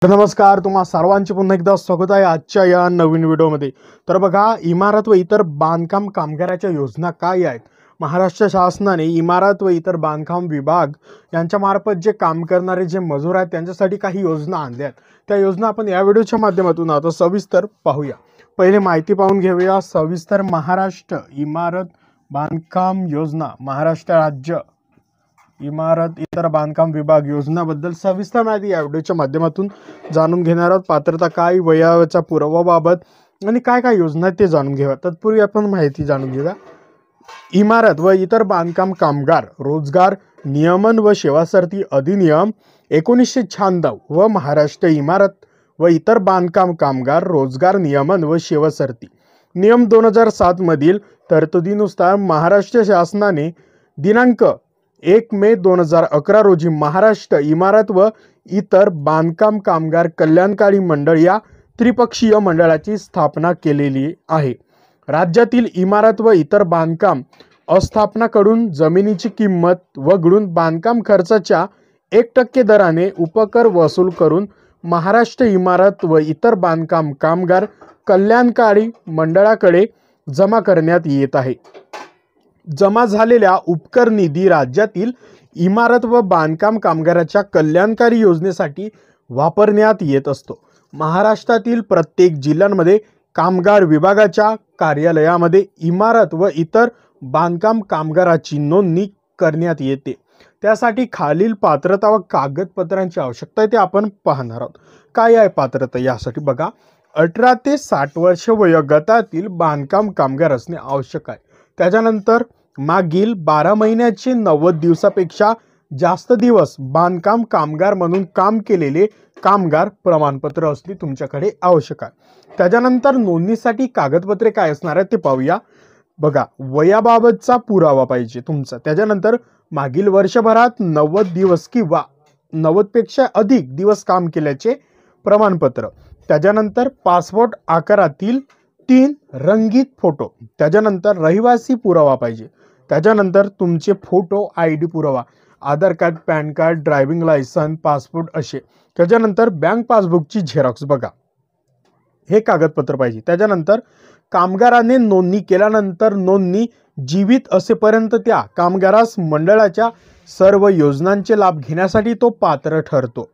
नमस्कार, तुम्हा सर्वांचे पुन्हा एकदा स्वागत आहे आजच्या या नवीन व्हिडिओमध्ये। तर बघा, इमारत व इतर बांधकाम कामगाराच्या योजना काय आहेत। महाराष्ट्र शासनाने इमारत व इतर बांधकाम विभाग यांच्या मार्फत जे काम करणारे जे मजूर आहेत त्यांच्यासाठी काही योजना आणल्या आहेत। त्या योजना आपण या व्हिडिओच्या माध्यमातून आता सविस्तर पाहूया। पहिले माहिती पाहून घेऊया सविस्तर। महाराष्ट्र इमारत बांधकाम योजना, महाराष्ट्र राज्य इमारत इतर बांधकाम विभाग योजनाबद्दल सविस्तर माहिती या व्हिडिओच्या माध्यमातून जाणून घेणार आहोत। पात्रता काय, वयाचा पुरावाबाबत आणि काय काय योजना आहेत ते जाणून घेऊया। तत्पूर्वी आपण माहिती जाणून घेऊया। इमारत व इतर बांधकाम कामगार रोजगार नियमन व सेवासरती अधिनियम 1996 व महाराष्ट्र इमारत व इतर बांधकाम कामगार रोजगार नियमन व सेवासरती नियम 2007 मधील तरतुदीनुसार महाराष्ट्र शासनाने दिनांक 1 मे 2011 रोजी महाराष्ट्र इमारत व इतर बांधकाम कामगार कल्याणकारी मंडळ या त्रिपक्षीय मंडळाची स्थापना केलेली आहे। राज्यातील इमारत व इतर बांधकाम आस्थापनाकडून जमिनीची किंमत वगळून बांधकाम खर्चाच्या 1% दराने उपकर वसूल करून महाराष्ट्र इमारत व इतर बांधकाम कामगार कल्याणकारी मंडळाकडे जमा करण्यात येत आहे। जमा झालेल्या उपकर निधी राज्यातील इमारत व बांधकाम कामगाराच्या कल्याणकारी योजनेसाठी वापरण्यात येत असतो। महाराष्ट्रातील प्रत्येक जिल्ह्यांमध्ये कामगार विभागाच्या कार्यालयामध्ये इमारत व इतर बांधकाम कामगाराची नोंदणी करण्यात येते। त्यासाठी खालील पात्रता व कागदपत्रांची आवश्यकता आहे ते आपण पाहणार आहोत। काय आहे पात्रता यासाठी बघा, 18 ते 60 वर्ष वयोगटातील बांधकाम कामगार असणे आवश्यक आहे। त्याच्यानंतर मागील 12 महिन्याचे 90 दिवसापेक्षा जास्त दिवस बांधकाम कामगार म्हणून काम केलेले कामगार प्रमाणपत्र असणे तुमच्याकडे आवश्यक आहे। त्याच्यानंतर नोंदणीसाठी कागदपत्रे काय असणार आहेत ते पाहूया। बघा, वयाबाबतचा पुरावा पाहिजे तुमचा। त्याच्यानंतर मागील वर्षभरात 90 दिवस किंवा 90 पेक्षा अधिक दिवस काम केल्याचे प्रमाणपत्र। त्याच्यानंतर पासपोर्ट आकारातील 3 रंगीत फोटो। त्याच्यानंतर रहिवासी पुरावा पाहिजे। त्याच्यानंतर तुमचे फोटो, ID पुरावा, Aadhaar card, PAN card, driving licence, passport असे। त्याच्यानंतर बँक पासबुकची झेरॉक्स बघा, हे कागदपत्र पाहिजे। त्याच्यानंतर कामगाराने नोंदणी केल्यानंतर नोंदणी जीवित असेपर्यंत त्या कामगारास मंडळाच्या सर्व योजनांचे लाभ घेण्यासाठी तो पात्र ठरतो।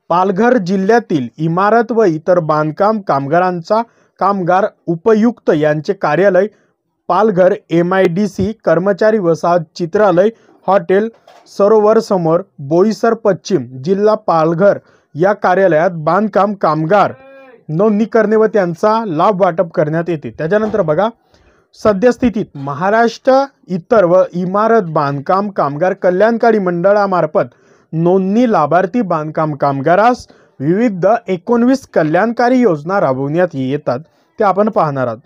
पालघर जिल्ह्यातील इमारत व इतर बांधकाम कामगारांचा कामगार उपायुक्त यांचे कार्यालय पालघर MIDC कर्मचारी वसाहत चित्रालय हॉटेल सरोवर समोर बोईसर पश्चिम जिल्हा पालघर या कार्यालयात बांधकाम कामगार नोंदणी करणे व त्यांचा लाभ वाटप करण्यात येते। त्याच्यानंतर बघा, सद्यस्थितीत महाराष्ट्र इतर व इमारत बांधकाम कामगार कल्याणकारी मंडळामार्फत नोंदणी लाभार्थी बांधकाम कामगारास विविध 19 कल्याणकारी योजना राबवण्यात येतात ते आपण पाहणार आहोत।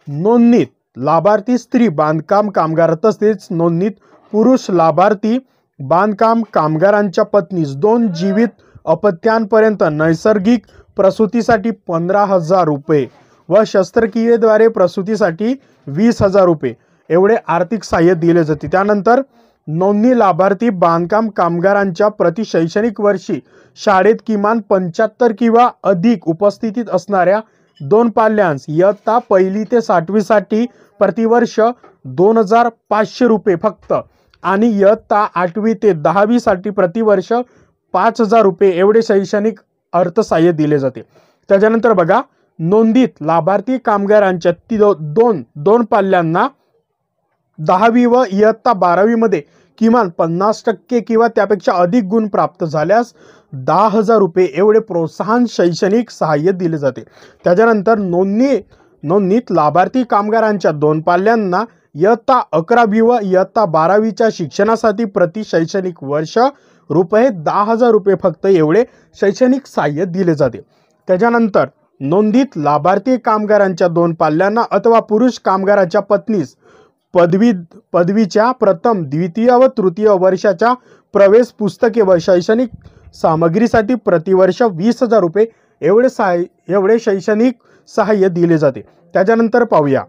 नोंदणीत लाभार्थी स्त्री बांधकाम कामगार तसेच नोंदणीत पुरुष लाभार्थी बांधकाम कामगारांच्या पत्नीस 2 जीवित अपत्यांपर्यंत नैसर्गिक प्रसूतीसाठी 15,000 रुपये व शस्त्रक्रियेद्वारे प्रसूतीसाठी 20,000 रुपये एवढे आर्थिक सहाय्य दिले जाते। त्यानंतर नोंदणी लाभार्थी बांधकाम कामगारांच्या प्रति शैक्षणिक वर्षी शाळेत किमान 75 किंवा अधिक उपस्थितीत असणाऱ्या 2 पाल्यांस इयत्ता 1ली ते 6वी साठी प्रतिवर्ष 2,500 रुपये फक्त आणि इयत्ता 8वी ते 10वी साठी प्रतिवर्ष 5,000 रुपये एवढे शैक्षणिक अर्थसहाय्य दिले जाते। त्याच्यानंतर बघा, नोंदीत लाभार्थी कामगारांच्या 2 पाल्यांना 10वी व इयत्ता 12वी मध्ये किमान 50% किंवा त्यापेक्षा अधिक गुण प्राप्त झाल्यास 10,000 रुपये एवढे प्रोत्साहन शैक्षणिक सहाय्य दिले जाते। त्याच्यानंतर नोंदणीत लाभार्थी कामगारांच्या 2 पाल्यांना इयत्ता 11वी व इयत्ता 12वीच्या शिक्षणासाठी प्रति शैक्षणिक वर्ष रुपये 10,000 रुपये फक्त एवढे शैक्षणिक सहाय्य दिले जाते। त्याच्यानंतर नोंदीत लाभार्थी कामगारांच्या 2 पाल्यांना अथवा पुरुष कामगाराच्या पत्नीस पदवीच्या प्रथम, द्वितीय व तृतीय वर्षाच्या प्रवेश पुस्तके व शैक्षणिक सामग्रीसाठी प्रतिवर्ष 20,000 रुपये एवढे शैक्षणिक सहाय्य दिले जाते। त्याच्यानंतर पाहूया,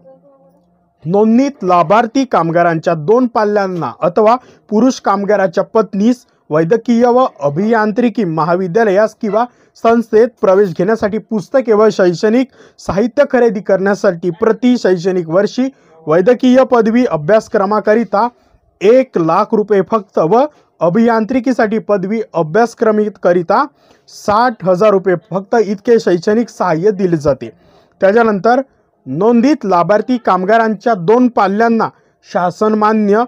नोंदणीत लाभार्थी कामगारांच्या 2 पाल्यांना अथवा पुरुष कामगाराच्या पत्नीस वैद्यकीय व अभियांत्रिकी महाविद्यालयास किंवा संस्थेत प्रवेश घेण्यासाठी पुस्तके व शैक्षणिक साहित्य खरेदी करण्यासाठी प्रति शैक्षणिक वर्षी वैद्यकीय पदवी अभ्यासक्रमाकरिता 1,00,000 रुपये फक्त व अभियांत्रिकीसाठी पदवी अभ्यासक्रमाकरिता 60,000 रुपये फक्त इतके शैक्षणिक सहाय्य दिले जाते। त्याच्यानंतर नोंदित लाभार्थी कामगारांच्या 2 पाल्यांना शासनमान्य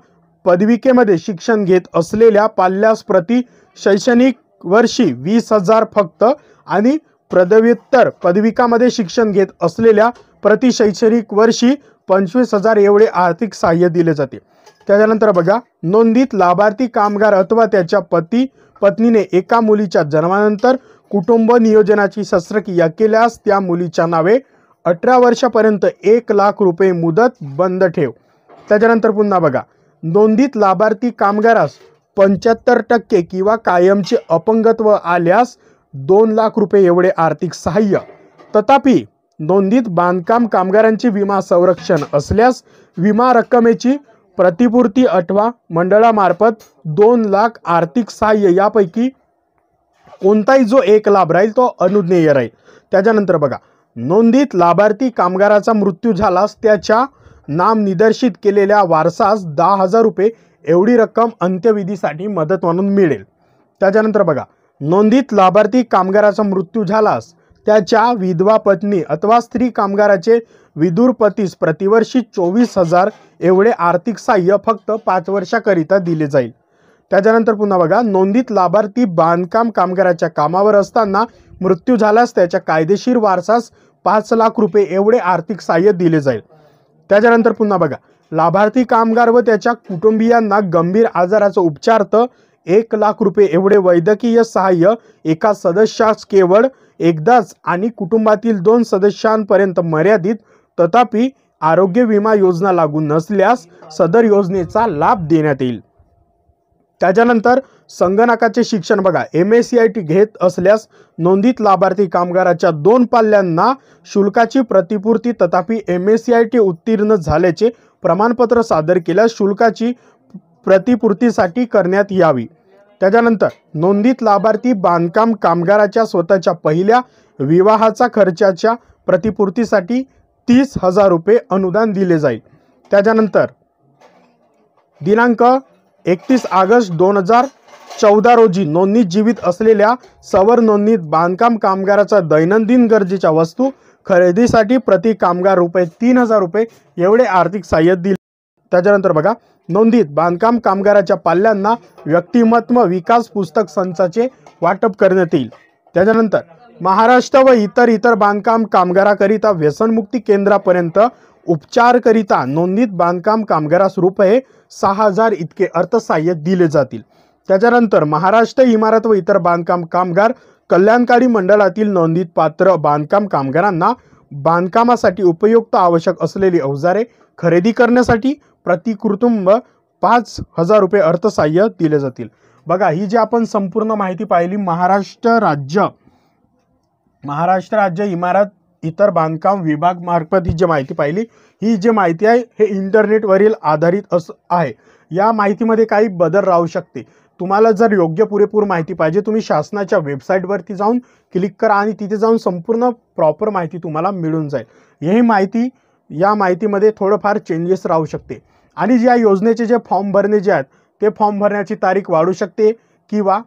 पदविकेमध्ये शिक्षण घेत असलेल्या पाल्यास प्रति शैक्षणिक वर्षी 20,000 फक्त आणि पदव्युत्तर पदविकामध्ये शिक्षण घेत असलेल्या प्रति शैक्षणिक वर्षी 25,000 एवढे आर्थिक सहाय्य दिले जाते। त्याच्यानंतर बघा, नोंदित लाभार्थी कामगार अथवा त्याच्या पती पत्नीने एका मुलीच्या जन्मानंतर कुटुंब नियोजनाची शस्त्रक्रिया केल्यास त्या मुलीच्या नावे 18 वर्षापर्यंत 1,00,000 रुपये मुदत बंद ठेव। त्याच्यानंतर पुन्हा बघा, नोंदित लाभार्थी कामगारास 75% किंवा कायमचे अपंगत्व आल्यास 2,00,000 रुपये एवढे आर्थिक सहाय्य। तथापि नोंदित बांधकाम कामगारांचे विमा संरक्षण असल्यास विमा रक्कमेची प्रतिपूर्ती अथवा मंडळामार्फत 2,00,000 आर्थिक सहाय्य यापैकी कोणताही जो एक लाभ राहील तो अनुज्ञेय राहील। त्याच्यानंतर बघा, नोंदित लाभार्थी कामगाराचा मृत्यू झाल्यास त्याच्या नाम निर्देशित केलेल्या वारसास 10,000 रुपये एवढी रक्कम अंत्यविधीसाठी मदत म्हणून मिळेल। त्याच्यानंतर बघा, नोंदित लाभार्थी कामगाराचा मृत्यू झाल्यास त्याच्या विधवा पत्नी अथवा स्त्री कामगाराचे विधुर पतीस प्रतिवर्षी 24,000 एवढे आर्थिक सहाय्य फक्त 5 वर्षाकरिता दिले जाईल। त्याच्यानंतर पुन्हा बघा, नोंदित लाभार्थी बांधकाम कामगाराच्या कामावर असताना मृत्यू झाल्यास त्याच्या कायदेशीर वारसास 5,00,000 रुपये एवढे आर्थिक सहाय्य दिले जाईल। त्याच्यानंतर पुन्हा बघा, लाभार्थी कामगार व त्याच्या कुटुंबियांना गंभीर आजाराचा उपचारार्थ 1,00,000 रुपये एवढे वैद्यकीय सहाय्य एका सदस्यास केवळ एकदाच आणि कुटुंबातील 2 सदस्यांपर्यंत मर्यादित। तथापि आरोग्य विमा योजना लागू नसल्यास सदर योजनेचा लाभ देण्यात येईल। त्याच्यानंतर संगणकाचे शिक्षण बघा, MACIT घेत असल्यास नोंदित लाभार्थी कामगाराच्या 2 पाल्यांना शुल्काची प्रतिपूर्ती तथापि MACIT उत्तीर्ण झाल्याचे प्रमाणपत्र सादर केल्यास शुल्काची प्रतिपूर्तीसाठी करण्यात यावी। त्याच्यानंतर नोंदित लाभार्थी बांधकाम कामगाराच्या स्वतःच्या पहिल्या विवाहाचा खर्चाच्या प्रतिपूर्तीसाठी 30,000 रुपये अनुदान दिले जाईल। त्याच्यानंतर दिनांक 31 ऑगस्ट 2014 रोजी नोंदणीत जीवित असलेल्या सवर नोंदणीत बांधकाम कामगाराचा दैनंदिन गरजेच्या वस्तू खरेदीसाठी प्रति कामगार रुपये 3,000 रुपये एवढे आर्थिक सहाय्य दिले। त्याच्यानंतर बघा, नोंदित बांधकाम कामगाराच्या पाल्यांना व्यक्तिमत्व विकास पुस्तक संचाचे वाटप करण्यात येईल। त्याच्यानंतर महाराष्ट्र व इतर बांधकाम कामगाराकरिता व्यसनमुक्ती केंद्रापर्यंत उपचारकरिता नोंदित बांधकाम कामगारास रुपये 6,000 इतके अर्थसहाय्य दिले जातील। त्याच्यानंतर महाराष्ट्र इमारत व इतर बांधकाम कामगार कल्याणकारी मंडळातील नोंदित पात्र बांधकाम कामगारांना बांधकामासाठी उपयुक्त आवश्यक असलेली अवजारे खरेदी करण्यासाठी प्रति कुटुंब 5,000 रुपये अर्थसहाय्य दिले जातील। बघा, ही जी आपण संपूर्ण माहिती पाहिली महाराष्ट्र राज्य इमारत इतर बांधकाम विभाग मार्फत ही जी माहिती पाहिली, ही जी माहिती आहे हे इंटरनेटवरील आधारित आहे। या माहितीमध्ये काही बदल राहू शकते। तुम्हाला जर योग्य पुरेपूर माहिती पाहिजे तुम्ही शासनाच्या वेबसाईटवरती जाऊन क्लिक करा आणि तिथे जाऊन संपूर्ण प्रॉपर माहिती तुम्हाला मिळून जाईल। या माहितीमध्ये थोडंफार चेंजेस राहू शकते आणि ज्या योजनेचे जे फॉर्म भरणे जे आहेत ते फॉर्म भरण्याची तारीख वाढू शकते किंवा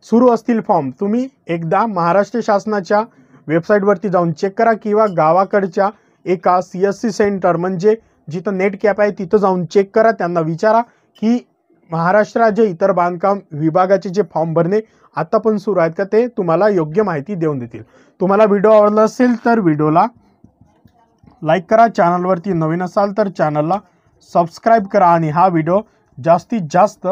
सुरू असतील फॉर्म तुम्ही एकदा महाराष्ट्र शासनाच्या वेबसाईटवरती जाऊन चेक करा किंवा गावाकडच्या एका CSC सेंटर म्हणजे जिथं नेट कॅप आहे तिथं जाऊन चेक करा। त्यांना विचारा की महाराष्ट्र राज्य इतर बांधकाम विभागाचे जे फॉर्म भरणे आता पण सुरू आहेत का, ते तुम्हाला योग्य माहिती देऊन देतील। तुम्हाला व्हिडिओ आवडला असेल तर व्हिडिओला लाईक करा, चॅनलवरती नवीन असाल तर चॅनलला सबस्क्राईब करा आणि हा व्हिडिओ जास्तीत जास्त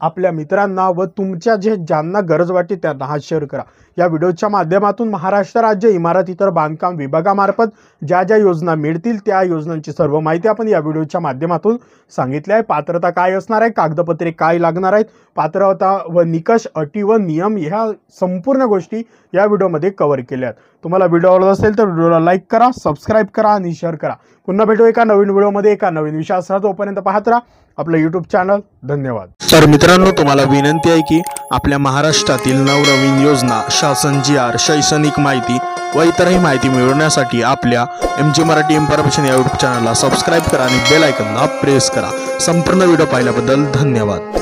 आपल्या मित्रांना व तुमच्या ज्यांना गरज वाटते त्यांना हा शेअर करा। या व्हिडिओच्या माध्यमातून महाराष्ट्र राज्य इमारत इतर बांधकाम विभागामार्फत ज्या ज्या योजना मिळतील त्या योजनांची सर्व माहिती आपण या व्हिडिओच्या माध्यमातून सांगितली आहे। पात्रता काय असणार आहे, कागदपत्रे काय लागणार आहेत, पात्रता व निकष, अटी व नियम ह्या संपूर्ण गोष्टी या व्हिडिओमध्ये कव्हर केल्या आहेत। तुम्हाला व्हिडिओ आवडला असेल तर व्हिडिओला लाईक करा, सबस्क्राइब करा आणि शेअर करा। पुन्हा भेटू एका नवीन व्हिडिओमध्ये एका नवीन विषयासह। तोपर्यंत पाहत राहा आपलं यूट्यूब चॅनल। धन्यवाद। तर मित्रांनो, तुम्हाला विनंती आहे की आपल्या महाराष्ट्रातील नवनवीन योजना, शासन GR, शैक्षणिक माहिती व इतरही माहिती मिळवण्यासाठी आपल्या MG मराठी इन्फॉर्मेशन या यूट्यूब चॅनलला सबस्क्राइब करा आणि बेल आयकॉनला प्रेस करा। संपूर्ण व्हिडिओ पाहिल्याबद्दल धन्यवाद।